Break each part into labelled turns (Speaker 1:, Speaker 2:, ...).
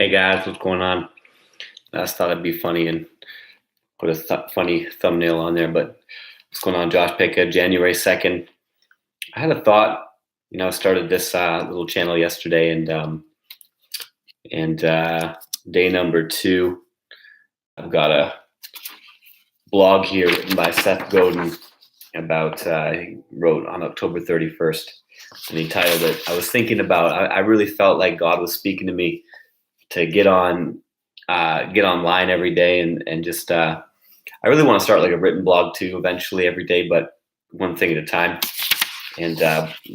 Speaker 1: Hey guys, what's going on? I just thought it'd be funny and put a funny thumbnail on there. But what's going on, Josh Pitka, January 2nd? I had a thought. I started this little channel yesterday, and day number 2, I've got a blog here written by Seth Godin about he wrote on October 31st, and he titled it. I was thinking about. I really felt like God was speaking to me to get online every day and just I really want to start like a written blog too eventually every day, but one thing at a time. And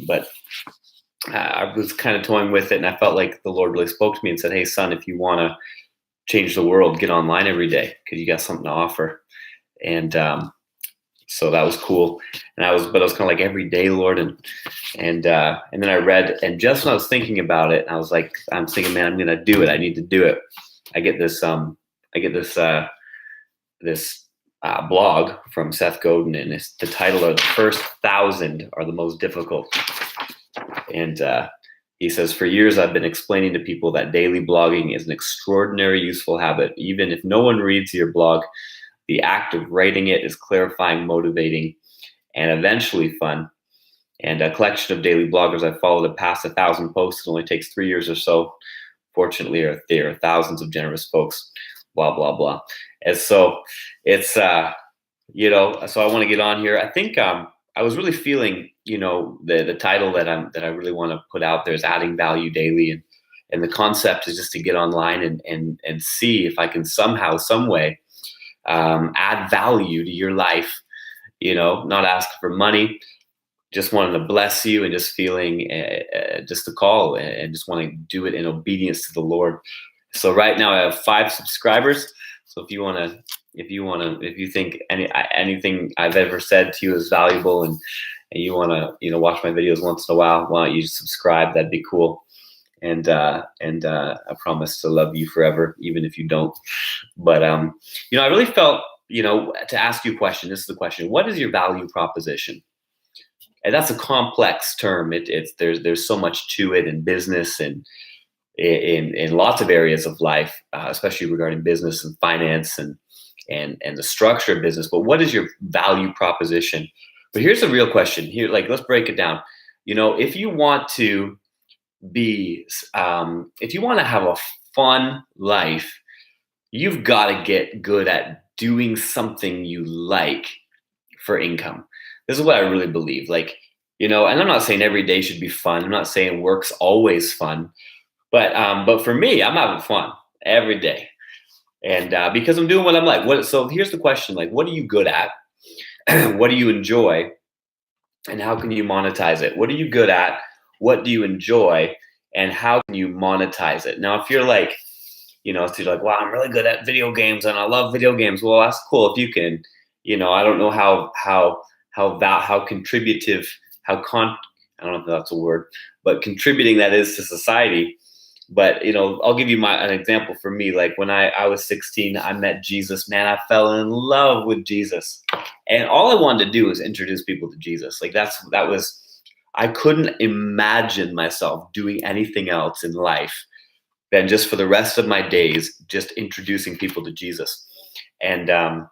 Speaker 1: but I was kind of toying with it, and I felt like the Lord really spoke to me and said, "Hey son, if you want to change the world, get online every day because you got something to offer." And so that was cool. And I was kind of like, every day, Lord, and then I read, and just when I was thinking about it, I'm thinking, man, I'm gonna do it. I need to do it. I get this blog from Seth Godin, and it's the title are "The First 1,000 Are the Most Difficult." And he says, for years I've been explaining to people that daily blogging is an extraordinary useful habit. Even if no one reads your blog, the act of writing it is clarifying, motivating, and eventually fun. And a collection of daily bloggers I've followed have passed 1,000 posts. It only takes 3 years or so. Fortunately, there are thousands of generous folks, blah, blah, blah. And so it's, so I want to get on here. I think I was really feeling, the title that I really want to put out there is adding value daily. And the concept is just to get online and see if I can somehow, some way, add value to your life, not ask for money, just wanting to bless you and just feeling just the call and just wanting to do it in obedience to the Lord. So right now I have 5 subscribers. So if you think anything I've ever said to you is valuable and you want to, watch my videos once in a while, why don't you subscribe? That'd be cool. And I promise to love you forever, even if you don't. But I really felt, to ask you a question. This is the question: what is your value proposition? And that's a complex term. There's so much to it in business and in lots of areas of life, especially regarding business and finance and the structure of business. But what is your value proposition? But here's the real question. Here, let's break it down. If you want to if you want to have a fun life, you've got to get good at doing something you like for income. This is what I really believe. And I'm not saying every day should be fun. I'm not saying work's always fun, but for me, I'm having fun every day, and because I'm doing what I'm like. So here's the question: what are you good at? What do you enjoy? And how can you monetize it? What are you good at? What do you enjoy? And how can you monetize it? Now, if you're if you're like, wow, I'm really good at video games and I love video games. Well, that's cool. If you can, I don't know how contributive, I don't know if that's a word, but contributing that is to society. But, I'll give you an example for me. When I was 16, I met Jesus. Man, I fell in love with Jesus. And all I wanted to do was introduce people to Jesus. I couldn't imagine myself doing anything else in life than just for the rest of my days, just introducing people to Jesus. And the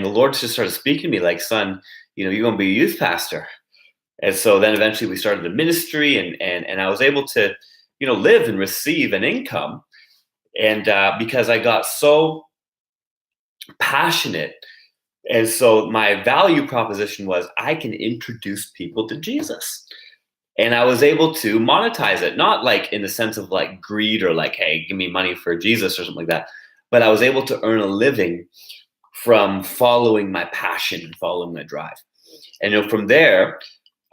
Speaker 1: Lord just started speaking to me son, you're going to be a youth pastor. And so then eventually we started the ministry, and I was able to, live and receive an income. And because I got so passionate. And so my value proposition was I can introduce people to Jesus. And I was able to monetize it, not in the sense of greed or hey, give me money for Jesus or something like that. But I was able to earn a living from following my passion and following my drive. And from there,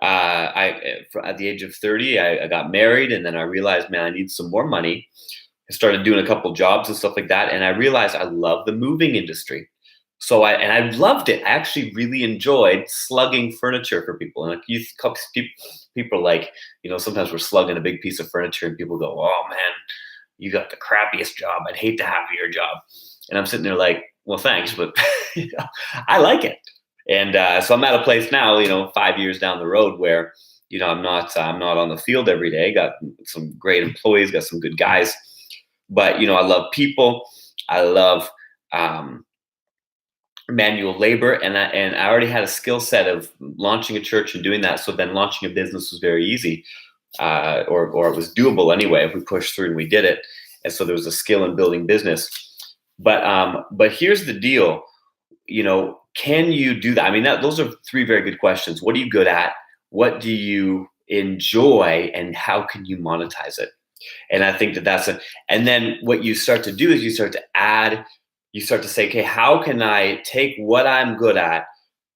Speaker 1: at the age of 30, I got married, and then I realized, man, I need some more money. I started doing a couple jobs and stuff like that. And I realized I love the moving industry. So I loved it. I actually really enjoyed slugging furniture for people. And people sometimes we're slugging a big piece of furniture and people go, oh man, you got the crappiest job. I'd hate to have your job. And I'm sitting there well, thanks, but I like it. And so I'm at a place now, 5 years down the road where, I'm not on the field every day. Got some great employees, got some good guys. But, I love people. I love manual labor, and I already had a skill set of launching a church and doing that. So then launching a business was very easy, or it was doable anyway if we pushed through and we did it. And so there was a skill in building business. But here's the deal, can you do that? I mean, those are three very good questions. What are you good at? What do you enjoy? And how can you monetize it? And I think and then what you start to do is you start to say, okay, how can I take what I'm good at,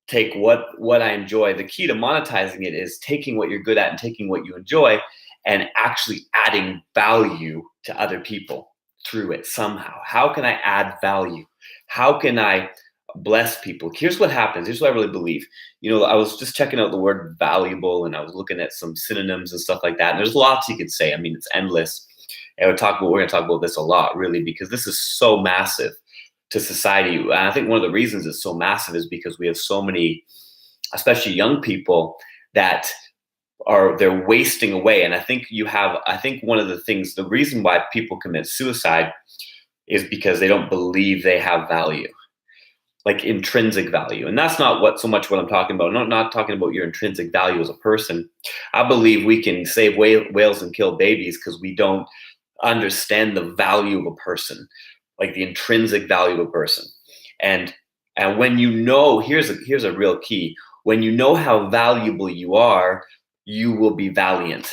Speaker 1: take what I enjoy? The key to monetizing it is taking what you're good at and taking what you enjoy and actually adding value to other people through it somehow. How can I add value? How can I bless people? Here's what happens. Here's what I really believe. I was just checking out the word valuable, and I was looking at some synonyms and stuff like that. And there's lots you could say. I mean, it's endless. And we're going to talk about this a lot, really, because this is so massive to society. And I think one of the reasons it's so massive is because we have so many, especially young people, that they're wasting away. And I think one of the reason why people commit suicide is because they don't believe they have value, like intrinsic value. And that's not so much what I'm talking about. Not talking about your intrinsic value as a person. I believe we can save whales and kill babies because we don't understand the value of a person, like the intrinsic value of a person. And when here's a real key. When you know how valuable you are, you will be valiant.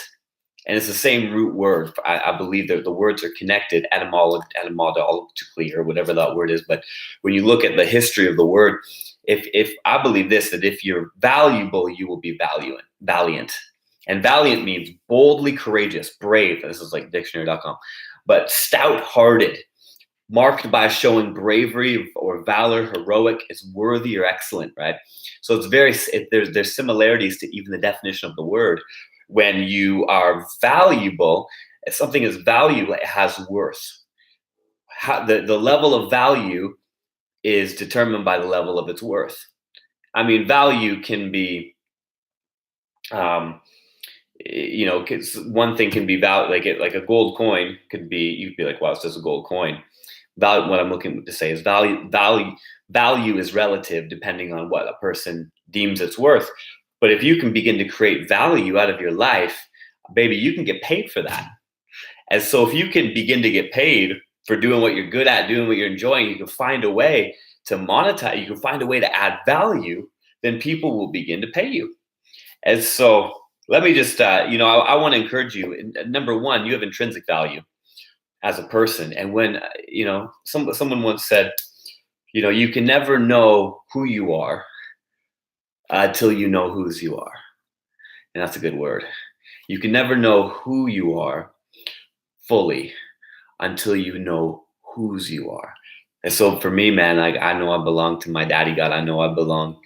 Speaker 1: And it's the same root word. I believe that the words are connected etymologically, or whatever that word is. But when you look at the history of the word, if I believe that if you're valuable, you will be valiant. And valiant means boldly courageous, brave. This is like dictionary.com. But stout-hearted, marked by showing bravery or valor, heroic, is worthy or excellent, right? So there's similarities to even the definition of the word. When you are valuable, if something is valuable, it has worth. The level of value is determined by the level of its worth. I mean, value can be, one thing can be value, like a gold coin could be, you'd be like, wow, it's just a gold coin. Value, what I'm looking to say is value is relative depending on what a person deems its worth. But if you can begin to create value out of your life, baby, you can get paid for that. And so if you can begin to get paid for doing what you're good at, doing what you're enjoying, you can find a way to monetize, you can find a way to add value, then people will begin to pay you. And so let me just, I want to encourage you. Number one, you have intrinsic value as a person. And when, someone once said, you can never know who you are until you know whose you are. And that's a good word. You can never know who you are fully until you know whose you are. And so for me, man, I know I belong to my daddy God. I know I belong.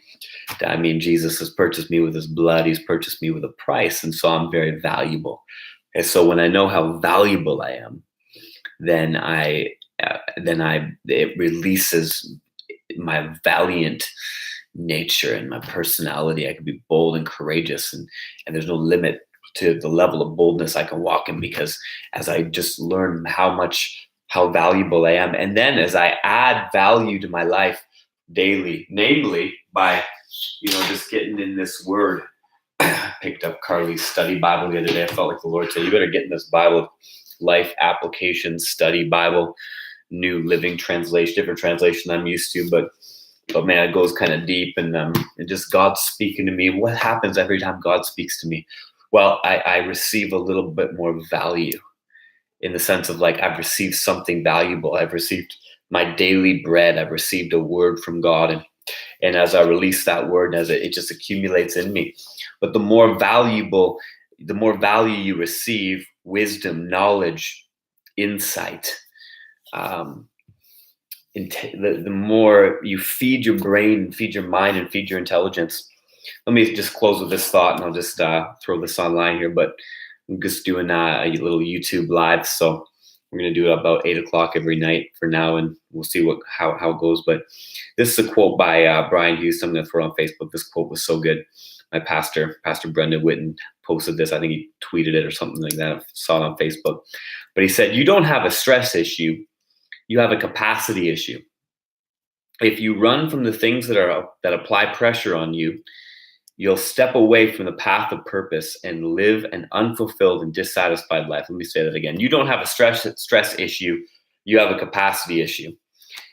Speaker 1: Jesus has purchased me with his blood. He's purchased me with a price. And so I'm very valuable. And so when I know how valuable I am, then it releases my valiant nature and my personality. I can be bold and courageous, and there's no limit to the level of boldness I can walk in, because as I just learn how valuable I am, and then as I add value to my life daily, namely by just getting in this word. I picked up Carly's study Bible the other day. I felt like the Lord said, you better get in this Bible, Life Application Study Bible, New Living Translation, different translation I'm used to, but man, it goes kind of deep, and just God's speaking to me. What happens every time God speaks to me? Well, I receive a little bit more value, in the sense of like I've received something valuable. I've received my daily bread. I've received a word from God, and as I release that word, as it just accumulates in me. But the more value you receive, wisdom, knowledge, insight, the more you feed your brain, feed your mind, and feed your intelligence. Let me just close with this thought, and I'll just throw this online here. But I'm just doing a little YouTube live, so we're going to do it about 8 o'clock every night for now, and we'll see how it goes. But this is a quote by Brian Houston. I'm going to throw it on Facebook. This quote was so good. My pastor, Pastor Brendan Whitten, posted this. I think he tweeted it or something like that. I saw it on Facebook. But he said, you don't have a stress issue. You have a capacity issue. If you run from the things that apply pressure on you, you'll step away from the path of purpose and live an unfulfilled and dissatisfied life. Let me say that again. You don't have a stress issue. You have a capacity issue.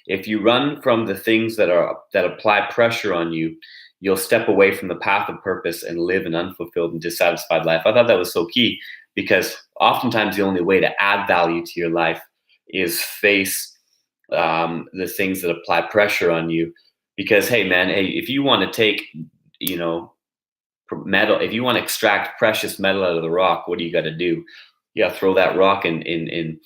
Speaker 1: If you run from the things that apply pressure on you, you'll step away from the path of purpose and live an unfulfilled and dissatisfied life. I thought that was so key, because oftentimes the only way to add value to your life is face the things that apply pressure on you. Because, hey, man, if you want to take, metal, if you want to extract precious metal out of the rock, what do you got to do? You got to throw that rock into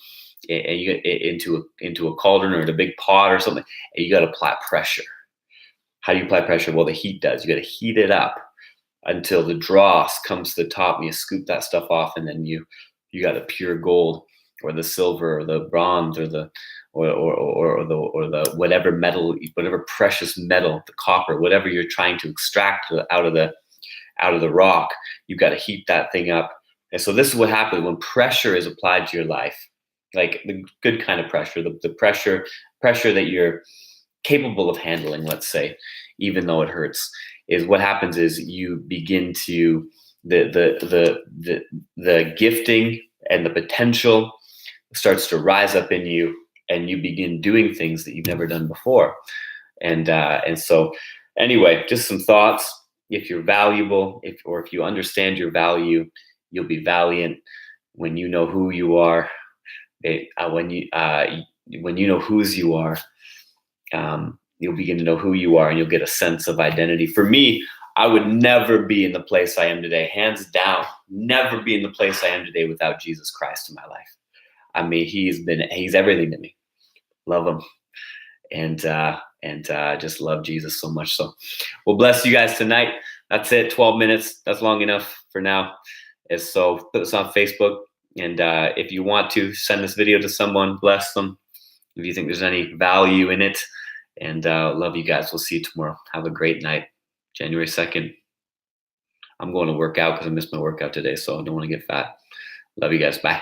Speaker 1: a cauldron or in a big pot or something, and you got to apply pressure. How do you apply pressure? Well, the heat does. You got to heat it up until the dross comes to the top, and you scoop that stuff off, and then you got the pure gold or the silver or the bronze or the whatever metal, whatever precious metal, the copper, whatever you're trying to extract out of the rock. You've got to heat that thing up. And so this is what happens when pressure is applied to your life, like the good kind of pressure, the pressure that you're capable of handling, let's say, even though it hurts. Is what happens is you begin to the gifting and the potential starts to rise up in you, and you begin doing things that you've never done before. And so anyway, just some thoughts. If you're valuable, if you understand your value, you'll be valiant. When you know who you are, when you know whose you are, you'll begin to know who you are, and you'll get a sense of identity. For me, I would never be in the place I am today, hands down, never be in the place I am today without Jesus Christ in my life. I mean, he's everything to me. Love him. And just love Jesus so much. So we'll bless you guys tonight. That's it. 12 minutes. That's long enough for now. And so put this on Facebook. And if you want to send this video to someone, bless them if you think there's any value in it. And love you guys. We'll see you tomorrow. Have a great night. January 2nd. I'm going to work out because I missed my workout today, so I don't want to get fat. Love you guys. Bye.